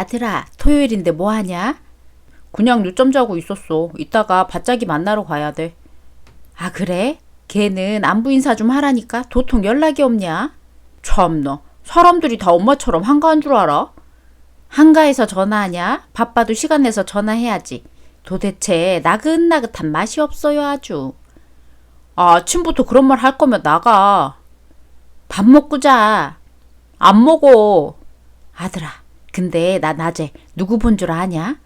아들아, 토요일인데 뭐 하냐? 그냥 늦잠 자고 있었어. 이따가 바짝이 만나러 가야 돼. 아, 그래? 걔는 안부 인사 좀 하라니까 도통 연락이 없냐? 참나. 사람들이 다 엄마처럼 한가한 줄 알아? 한가해서 전화하냐? 바빠도 시간 내서 전화해야지. 도대체 나긋나긋한 맛이 없어요, 아주. 아침부터 그런 말 할 거면 나가. 밥 먹고 자. 안 먹어. 아들아, 근데 나 낮에 누구 본 줄 아냐?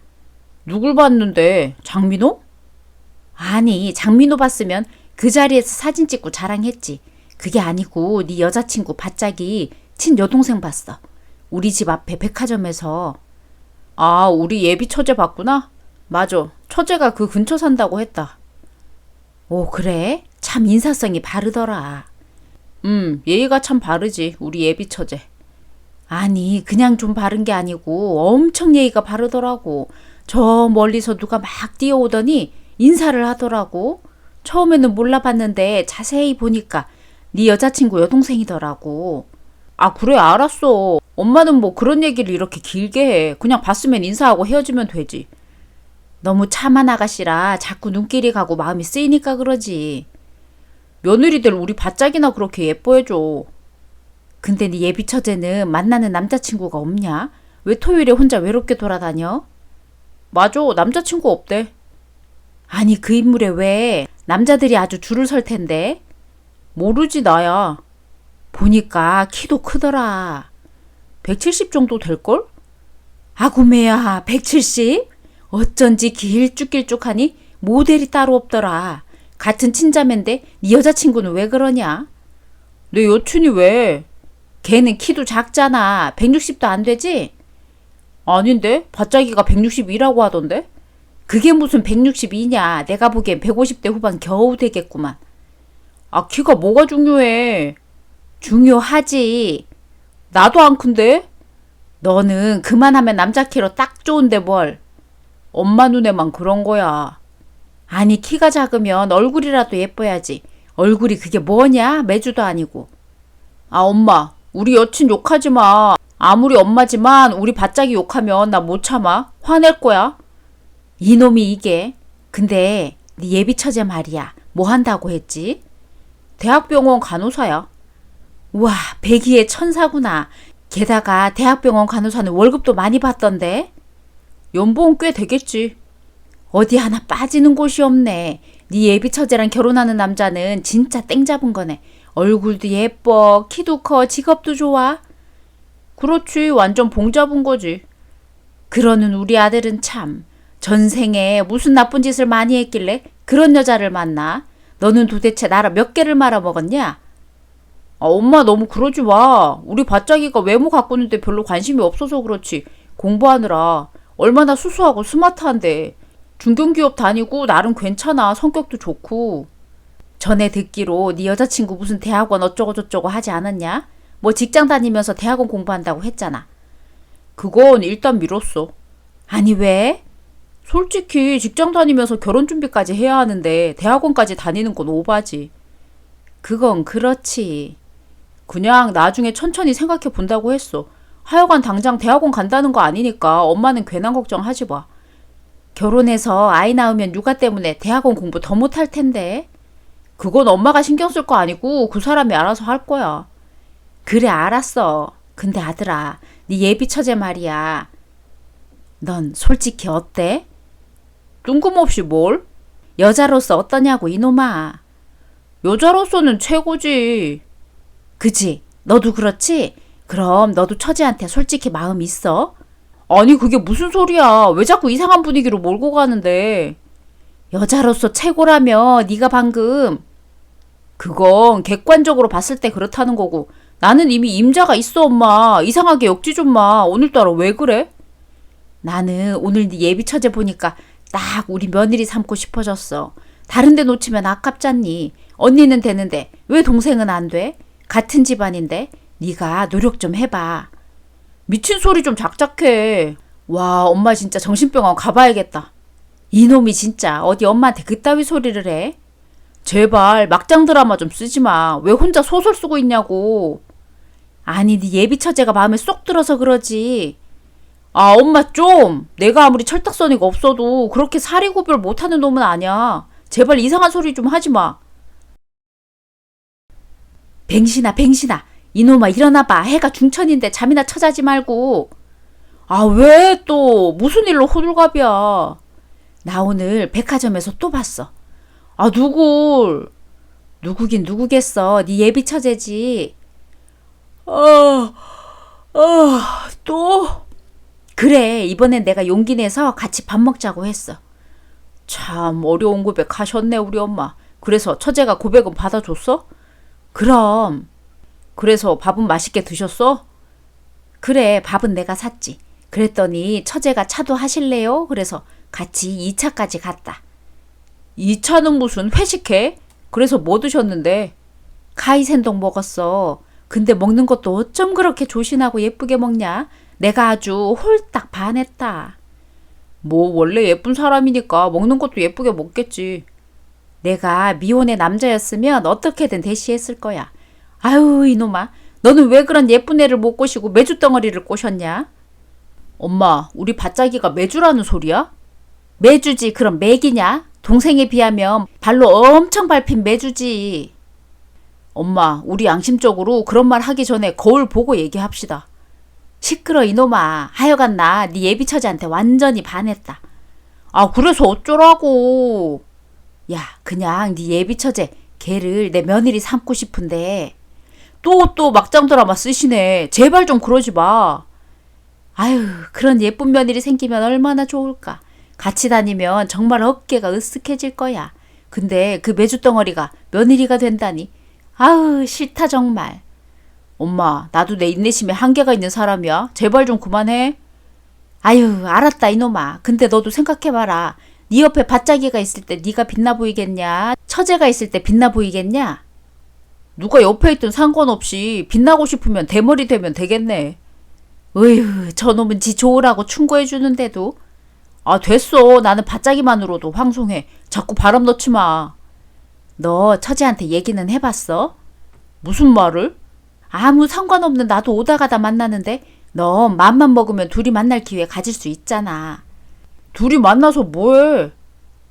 누굴 봤는데? 장민호? 아니, 장민호 봤으면 그 자리에서 사진 찍고 자랑했지. 그게 아니고 네 여자친구 바짝이 친여동생 봤어. 우리 집 앞에 백화점에서. 아, 우리 예비 처제 봤구나? 맞아. 처제가 그 근처 산다고 했다. 오, 그래? 참 인사성이 바르더라. 예의가 참 바르지. 우리 예비 처제. 아니, 그냥 좀 바른 게 아니고 엄청 예의가 바르더라고. 저 멀리서 누가 막 뛰어오더니 인사를 하더라고. 처음에는 몰라봤는데 자세히 보니까 네 여자친구 여동생이더라고. 아, 그래, 알았어. 엄마는 뭐 그런 얘기를 이렇게 길게 해. 그냥 봤으면 인사하고 헤어지면 되지. 너무 참한 아가씨라 자꾸 눈길이 가고 마음이 쓰이니까 그러지. 며느리들 우리 바짝이나 그렇게 예뻐해줘. 근데 네 예비 처제는 만나는 남자친구가 없냐? 왜 토요일에 혼자 외롭게 돌아다녀? 맞아, 남자친구 없대. 아니, 그 인물에 왜 남자들이 아주 줄을 설 텐데? 모르지, 나야. 보니까 키도 크더라. 170 정도 될걸? 아구매야, 170? 어쩐지 길쭉길쭉하니 모델이 따로 없더라. 같은 친자매인데 네 여자친구는 왜 그러냐? 내 여친이 왜? 걔는 키도 작잖아. 160도 안 되지? 아닌데? 바짝이가 162라고 하던데? 그게 무슨 162냐. 내가 보기엔 150대 후반 겨우 되겠구만. 아, 키가 뭐가 중요해? 중요하지. 나도 안 큰데? 너는 그만하면 남자 키로 딱 좋은데 뭘. 엄마 눈에만 그런 거야. 아니, 키가 작으면 얼굴이라도 예뻐야지. 얼굴이 그게 뭐냐? 매주도 아니고. 아, 엄마, 우리 여친 욕하지 마. 아무리 엄마지만 우리 바짝이 욕하면 나 못 참아. 화낼 거야. 이놈이 이게. 근데 네 예비 처제 말이야. 뭐 한다고 했지? 대학병원 간호사야. 와, 백이의 천사구나. 게다가 대학병원 간호사는 월급도 많이 받던데? 연봉 꽤 되겠지. 어디 하나 빠지는 곳이 없네. 네 예비 처제랑 결혼하는 남자는 진짜 땡 잡은 거네. 얼굴도 예뻐, 키도 커, 직업도 좋아. 그렇지, 완전 봉 잡은 거지. 그러는 우리 아들은 참 전생에 무슨 나쁜 짓을 많이 했길래 그런 여자를 만나? 너는 도대체 나라 몇 개를 말아먹었냐? 아, 엄마 너무 그러지 마. 우리 바짝이가 외모 가꾸는데 별로 관심이 없어서 그렇지. 공부하느라 얼마나 수수하고 스마트한데. 중견기업 다니고 나름 괜찮아. 성격도 좋고. 전에 듣기로 네 여자친구 무슨 대학원 어쩌고저쩌고 하지 않았냐? 뭐 직장 다니면서 대학원 공부한다고 했잖아. 그건 일단 미뤘어. 아니, 왜? 솔직히 직장 다니면서 결혼 준비까지 해야 하는데 대학원까지 다니는 건 오바지. 그건 그렇지. 그냥 나중에 천천히 생각해 본다고 했어. 하여간 당장 대학원 간다는 거 아니니까 엄마는 괜한 걱정하지 마. 결혼해서 아이 낳으면 육아 때문에 대학원 공부 더 못할 텐데. 그건 엄마가 신경 쓸 거 아니고 그 사람이 알아서 할 거야. 그래, 알았어. 근데 아들아, 네 예비 처제 말이야. 넌 솔직히 어때? 뜬금없이 뭘? 여자로서 어떠냐고, 이놈아. 여자로서는 최고지. 그지? 너도 그렇지? 그럼 너도 처제한테 솔직히 마음 있어? 아니, 그게 무슨 소리야. 왜 자꾸 이상한 분위기로 몰고 가는데. 여자로서 최고라며. 네가 방금. 그건 객관적으로 봤을 때 그렇다는 거고. 나는 이미 임자가 있어, 엄마. 이상하게 엮지 좀 마. 오늘따라 왜 그래? 나는 오늘 네 예비 처제 보니까 딱 우리 며느리 삼고 싶어졌어. 다른 데 놓치면 아깝잖니. 언니는 되는데 왜 동생은 안 돼? 같은 집안인데. 네가 노력 좀 해봐. 미친 소리 좀 작작해. 와, 엄마 진짜 정신병원 가봐야겠다. 이놈이 진짜 어디 엄마한테 그따위 소리를 해? 제발 막장 드라마 좀 쓰지 마. 왜 혼자 소설 쓰고 있냐고. 아니, 네 예비 처제가 마음에 쏙 들어서 그러지. 아, 엄마 좀! 내가 아무리 철딱서니가 없어도 그렇게 사리 구별 못하는 놈은 아니야. 제발 이상한 소리 좀 하지 마. 뱅신아, 뱅신아. 이놈아, 일어나봐. 해가 중천인데 잠이나 쳐자지 말고. 아, 왜 또? 무슨 일로 호들갑이야? 나 오늘 백화점에서 또 봤어. 아, 누굴? 누구긴 누구겠어. 네 예비 처제지. 또? 그래, 이번엔 내가 용기 내서 같이 밥 먹자고 했어. 참 어려운 고백 하셨네, 우리 엄마. 그래서 처제가 고백은 받아줬어? 그럼. 그래서 밥은 맛있게 드셨어? 그래, 밥은 내가 샀지. 그랬더니 처제가 차도 하실래요? 그래서 같이 2차까지 갔다. 2차는 무슨 회식해? 그래서 뭐 드셨는데? 카이센동 먹었어. 근데 먹는 것도 어쩜 그렇게 조신하고 예쁘게 먹냐? 내가 아주 홀딱 반했다. 뭐 원래 예쁜 사람이니까 먹는 것도 예쁘게 먹겠지. 내가 미혼의 남자였으면 어떻게든 대시했을 거야. 아유, 이놈아. 너는 왜 그런 예쁜 애를 못 꼬시고 메주덩어리를 꼬셨냐? 엄마, 우리 밭자기가 매주라는 소리야? 매주지, 그럼 맥이냐? 동생에 비하면 발로 엄청 밟힌 매주지. 엄마, 우리 양심적으로 그런 말 하기 전에 거울 보고 얘기합시다. 시끄러, 이놈아. 하여간 나 네 예비 처제한테 완전히 반했다. 아, 그래서 어쩌라고. 야, 그냥 네 예비 처제 걔를 내 며느리 삼고 싶은데. 또 막장 드라마 쓰시네. 제발 좀 그러지 마. 아유, 그런 예쁜 며느리 생기면 얼마나 좋을까. 같이 다니면 정말 어깨가 으쓱해질 거야. 근데 그 메주덩어리가 며느리가 된다니. 아우, 싫다 정말. 엄마, 나도 내 인내심에 한계가 있는 사람이야. 제발 좀 그만해. 아유, 알았다 이놈아. 근데 너도 생각해봐라. 네 옆에 밭자기가 있을 때 네가 빛나 보이겠냐? 처제가 있을 때 빛나 보이겠냐? 누가 옆에 있든 상관없이 빛나고 싶으면 대머리 되면 되겠네. 어휴, 저놈은 지 좋으라고 충고해주는데도. 아, 됐어. 나는 밭자기만으로도 황송해. 자꾸 바람 넣지 마. 너 처제한테 얘기는 해봤어? 무슨 말을? 아무 상관없는 나도 오다 가다 만나는데 너 맘만 먹으면 둘이 만날 기회 가질 수 있잖아. 둘이 만나서 뭐해?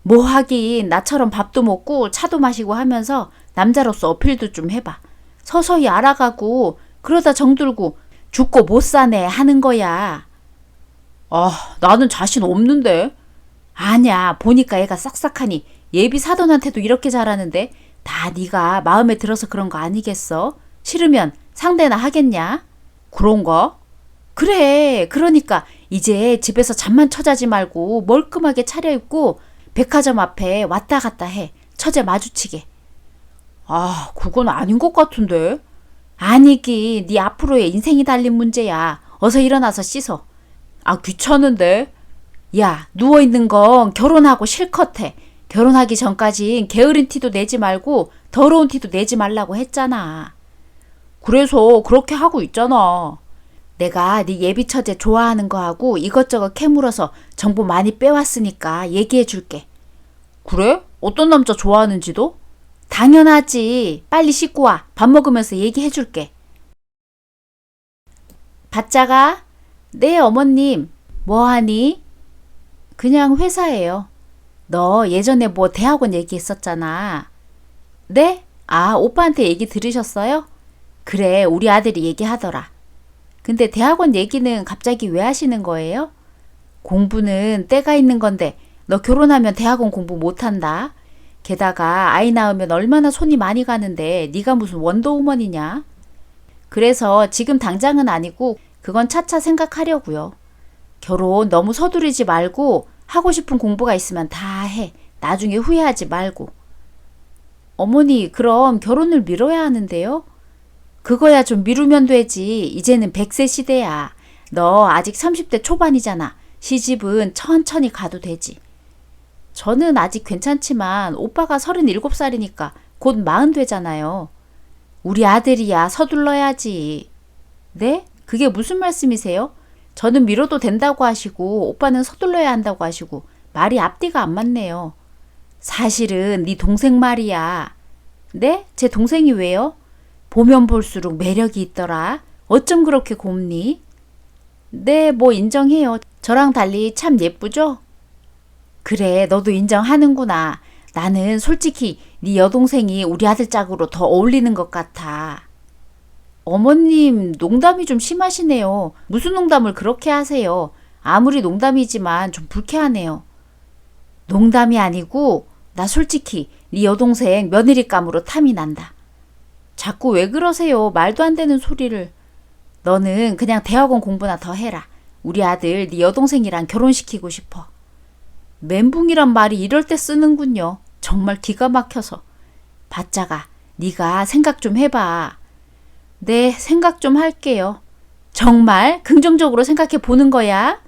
뭐 하긴 나처럼 밥도 먹고 차도 마시고 하면서 남자로서 어필도 좀 해봐. 서서히 알아가고 그러다 정들고 죽고 못 사네 하는 거야. 아, 나는 자신 없는데. 아냐, 보니까 애가 싹싹하니 예비 사돈한테도 이렇게 잘하는데 다 네가 마음에 들어서 그런 거 아니겠어? 싫으면 상대나 하겠냐? 그런가? 그래, 그러니까 이제 집에서 잠만 쳐자지 말고 멀끔하게 차려입고 백화점 앞에 왔다 갔다 해. 처제 마주치게. 아, 그건 아닌 것 같은데. 아니기, 네 앞으로의 인생이 달린 문제야. 어서 일어나서 씻어. 아, 귀찮은데. 야, 누워있는 건 결혼하고 실컷 해. 결혼하기 전까진 게으른 티도 내지 말고 더러운 티도 내지 말라고 했잖아. 그래서 그렇게 하고 있잖아. 내가 네 예비 처제 좋아하는 거하고 이것저것 캐물어서 정보 많이 빼왔으니까 얘기해 줄게. 그래? 어떤 남자 좋아하는지도? 당연하지. 빨리 씻고 와. 밥 먹으면서 얘기해 줄게. 받자가? 네, 어머님. 뭐하니? 그냥 회사예요. 너 예전에 뭐 대학원 얘기했었잖아. 네? 아, 오빠한테 얘기 들으셨어요? 그래, 우리 아들이 얘기하더라. 근데 대학원 얘기는 갑자기 왜 하시는 거예요? 공부는 때가 있는 건데 너 결혼하면 대학원 공부 못한다. 게다가 아이 낳으면 얼마나 손이 많이 가는데 네가 무슨 원더우먼이냐? 그래서 지금 당장은 아니고 그건 차차 생각하려고요. 결혼 너무 서두르지 말고 하고 싶은 공부가 있으면 다 해. 나중에 후회하지 말고. 어머니, 그럼 결혼을 미뤄야 하는데요? 그거야 좀 미루면 되지. 이제는 100세 시대야. 너 아직 30대 초반이잖아. 시집은 천천히 가도 되지. 저는 아직 괜찮지만 오빠가 37살이니까 곧 40 되잖아요. 우리 아들이야 서둘러야지. 네? 그게 무슨 말씀이세요? 저는 미뤄도 된다고 하시고 오빠는 서둘러야 한다고 하시고 말이 앞뒤가 안 맞네요. 사실은 네 동생 말이야. 네? 제 동생이 왜요? 보면 볼수록 매력이 있더라. 어쩜 그렇게 곱니? 네, 뭐 인정해요. 저랑 달리 참 예쁘죠? 그래, 너도 인정하는구나. 나는 솔직히 네 여동생이 우리 아들 짝으로 더 어울리는 것 같아. 어머님, 농담이 좀 심하시네요. 무슨 농담을 그렇게 하세요? 아무리 농담이지만 좀 불쾌하네요. 농담이 아니고 나 솔직히 네 여동생 며느리감으로 탐이 난다. 자꾸 왜 그러세요? 말도 안 되는 소리를. 너는 그냥 대학원 공부나 더 해라. 우리 아들 네 여동생이랑 결혼시키고 싶어. 멘붕이란 말이 이럴 때 쓰는군요. 정말 기가 막혀서. 바짜가, 네가 생각 좀 해봐. 네, 생각 좀 할게요. 정말 긍정적으로 생각해 보는 거야?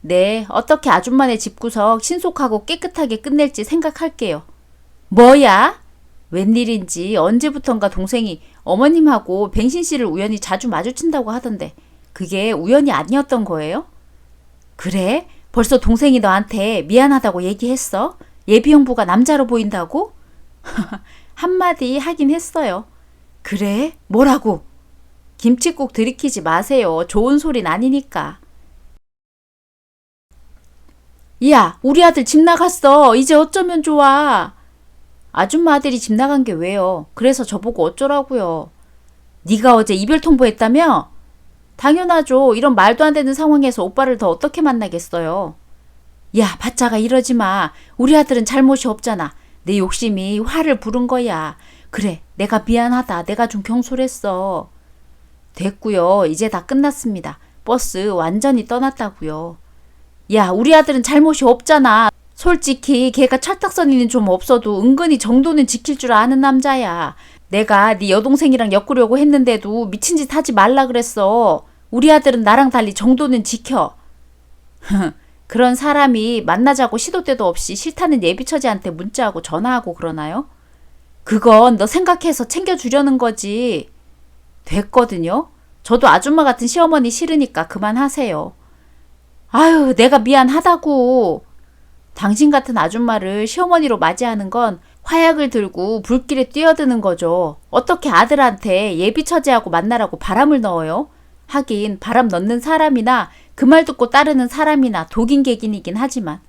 네, 어떻게 아줌마네 집구석 신속하고 깨끗하게 끝낼지 생각할게요. 뭐야? 웬일인지 언제부턴가 동생이 어머님하고 뱅신 씨를 우연히 자주 마주친다고 하던데 그게 우연이 아니었던 거예요? 그래? 벌써 동생이 너한테 미안하다고 얘기했어? 예비 형부가 남자로 보인다고? 한마디 하긴 했어요. 그래? 뭐라고? 김칫국 들이키지 마세요. 좋은 소린 아니니까. 야, 우리 아들 집 나갔어. 이제 어쩌면 좋아. 아줌마 아들이 집 나간 게 왜요? 그래서 저보고 어쩌라고요. 네가 어제 이별 통보했다며? 당연하죠. 이런 말도 안 되는 상황에서 오빠를 더 어떻게 만나겠어요. 야, 바짜가 이러지 마. 우리 아들은 잘못이 없잖아. 내 욕심이 화를 부른 거야. 그래, 내가 미안하다. 내가 좀 경솔했어. 됐고요. 이제 다 끝났습니다. 버스 완전히 떠났다고요. 야, 우리 아들은 잘못이 없잖아. 솔직히 걔가 철딱서니는 좀 없어도 은근히 정도는 지킬 줄 아는 남자야. 내가 네 여동생이랑 엮으려고 했는데도 미친 짓 하지 말라 그랬어. 우리 아들은 나랑 달리 정도는 지켜. 그런 사람이 만나자고 시도 때도 없이 싫다는 예비처제한테 문자하고 전화하고 그러나요? 그건 너 생각해서 챙겨주려는 거지. 됐거든요. 저도 아줌마 같은 시어머니 싫으니까 그만하세요. 아유, 내가 미안하다고. 당신 같은 아줌마를 시어머니로 맞이하는 건 화약을 들고 불길에 뛰어드는 거죠. 어떻게 아들한테 예비 처제하고 만나라고 바람을 넣어요? 하긴 바람 넣는 사람이나 그 말 듣고 따르는 사람이나 독인 객인이긴 하지만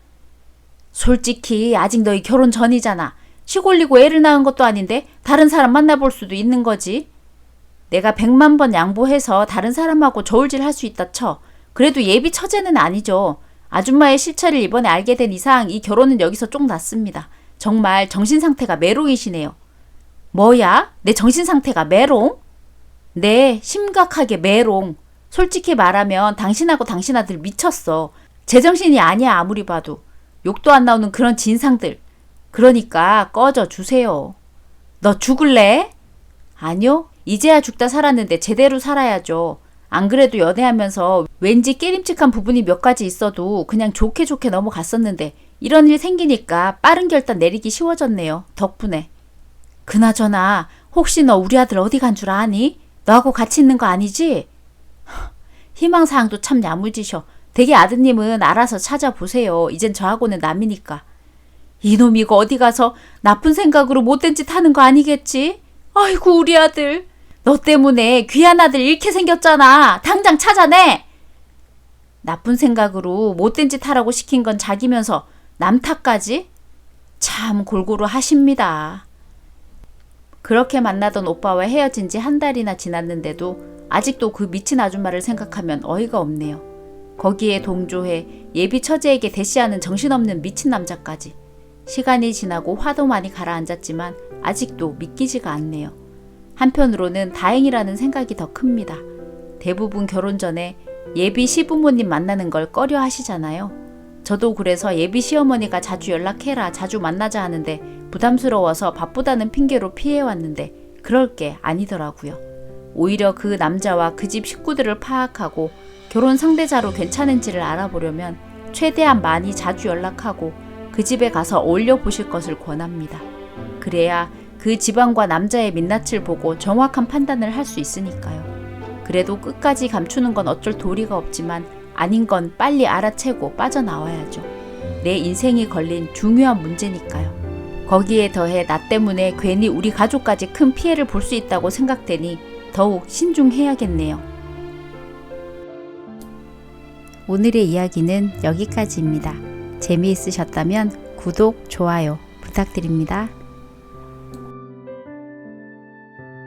솔직히 아직 너희 결혼 전이잖아. 시골리고 애를 낳은 것도 아닌데 다른 사람 만나볼 수도 있는 거지. 내가 100만 번 양보해서 다른 사람하고 저울질 할 수 있다 쳐. 그래도 예비 처제는 아니죠. 아줌마의 실체를 이번에 알게 된 이상 이 결혼은 여기서 쪽 났습니다. 정말 정신상태가 메롱이시네요. 뭐야? 내 정신상태가 메롱? 네, 심각하게 메롱. 솔직히 말하면 당신하고 당신 아들 미쳤어. 제정신이 아니야 아무리 봐도. 욕도 안 나오는 그런 진상들. 그러니까 꺼져 주세요. 너 죽을래? 아니요. 이제야 죽다 살았는데 제대로 살아야죠. 안 그래도 연애하면서 왠지 깨림칙한 부분이 몇 가지 있어도 그냥 좋게 좋게 넘어갔었는데 이런 일 생기니까 빠른 결단 내리기 쉬워졌네요. 덕분에. 그나저나 혹시 너 우리 아들 어디 간 줄 아니? 너하고 같이 있는 거 아니지? 희망사항도 참 야무지셔. 되게 아드님은 알아서 찾아보세요. 이젠 저하고는 남이니까. 이놈 이거 어디 가서 나쁜 생각으로 못된 짓 하는 거 아니겠지? 아이고 우리 아들. 너 때문에 귀한 아들 잃게 생겼잖아. 당장 찾아내. 나쁜 생각으로 못된 짓 하라고 시킨 건 자기면서 남 탓까지? 참 골고루 하십니다. 그렇게 만나던 오빠와 헤어진 지 한 달이나 지났는데도 아직도 그 미친 아줌마를 생각하면 어이가 없네요. 거기에 동조해 예비 처제에게 대시하는 정신없는 미친 남자까지. 시간이 지나고 화도 많이 가라앉았지만 아직도 믿기지가 않네요. 한편으로는 다행이라는 생각이 더 큽니다. 대부분 결혼 전에 예비 시부모님 만나는 걸 꺼려 하시잖아요. 저도 그래서 예비 시어머니가 자주 연락해라, 자주 만나자 하는데 부담스러워서 바쁘다는 핑계로 피해왔는데 그럴 게 아니더라고요. 오히려 그 남자와 그 집 식구들을 파악하고 결혼 상대자로 괜찮은지를 알아보려면 최대한 많이 자주 연락하고 그 집에 가서 어울려 보실 것을 권합니다. 그래야 그 집안과 남자의 민낯을 보고 정확한 판단을 할 수 있으니까요. 그래도 끝까지 감추는 건 어쩔 도리가 없지만 아닌 건 빨리 알아채고 빠져나와야죠. 내 인생이 걸린 중요한 문제니까요. 거기에 더해 나 때문에 괜히 우리 가족까지 큰 피해를 볼 수 있다고 생각되니 더욱 신중해야겠네요. 오늘의 이야기는 여기까지입니다. 재미있으셨다면 구독, 좋아요 부탁드립니다.